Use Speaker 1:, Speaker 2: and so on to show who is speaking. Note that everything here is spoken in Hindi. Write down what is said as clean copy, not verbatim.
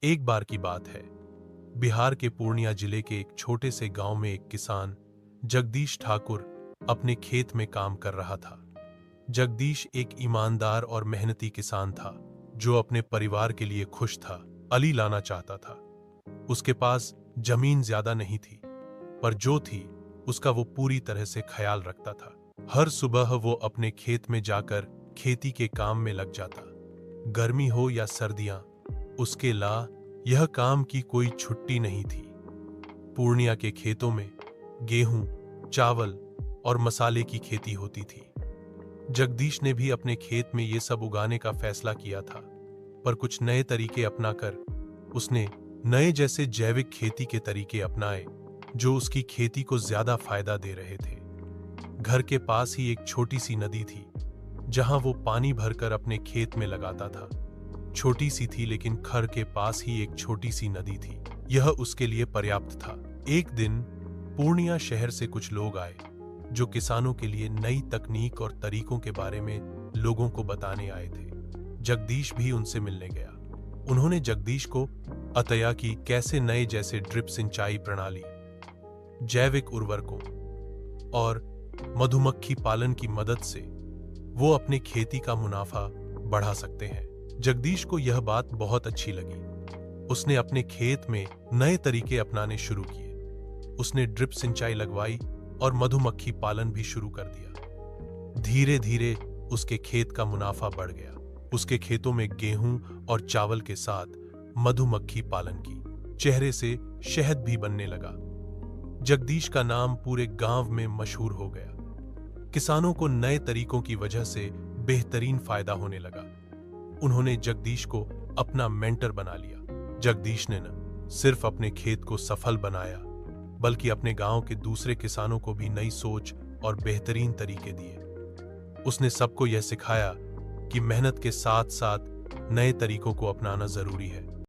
Speaker 1: एक बार की बात है। बिहार के पूर्णिया जिले के एक छोटे से गांव में एक किसान जगदीश ठाकुर अपने खेत में काम कर रहा था। जगदीश एक ईमानदार और मेहनती किसान था जो अपने परिवार के लिए खुश था, अली लाना चाहता था। उसके पास जमीन ज्यादा नहीं थी, पर जो थी उसका वो पूरी तरह से ख्याल रखता था। हर सुबह वो अपने खेत में जाकर खेती के काम में लग जाता। गर्मी हो या सर्दियां, उसके यह काम की कोई छुट्टी नहीं थी। पूर्णिया के खेतों में गेहूं, चावल और मसाले की खेती होती थी। जगदीश ने भी अपने खेत में ये सब उगाने का फैसला किया था, पर कुछ नए तरीके अपनाकर उसने नए जैसे जैविक खेती के तरीके अपनाए जो उसकी खेती को ज्यादा फायदा दे रहे थे। घर के पास ही एक छोटी सी नदी थी जहां वो पानी भरकर अपने खेत में लगाता था। छोटी सी थी, लेकिन घर के पास ही एक छोटी सी नदी थी। यह उसके लिए पर्याप्त था। एक दिन पूर्णिया शहर से कुछ लोग आए जो किसानों के लिए नई तकनीक और तरीकों के बारे में लोगों को बताने आए थे। जगदीश भी उनसे मिलने गया। उन्होंने जगदीश को बताया कि कैसे नए जैसे ड्रिप सिंचाई प्रणाली, जैविक उर्वरकों और मधुमक्खी पालन की मदद से वो अपने खेती का मुनाफा बढ़ा सकते हैं। जगदीश को यह बात बहुत अच्छी लगी। उसने अपने खेत में नए तरीके अपनाने शुरू किए। उसने ड्रिप सिंचाई लगवाई और मधुमक्खी पालन भी शुरू कर दिया। धीरे धीरे उसके खेत का मुनाफा बढ़ गया। उसके खेतों में गेहूं और चावल के साथ मधुमक्खी पालन की चेहरे से शहद भी बनने लगा। जगदीश का नाम पूरे गांव में मशहूर हो गया। किसानों को नए तरीकों की वजह से बेहतरीन फायदा होने लगा। उन्होंने जगदीश को अपना मेंटर बना लिया। जगदीश ने न सिर्फ अपने खेत को सफल बनाया, बल्कि अपने गांव के दूसरे किसानों को भी नई सोच और बेहतरीन तरीके दिए। उसने सबको यह सिखाया कि मेहनत के साथ साथ नए तरीकों को अपनाना जरूरी है।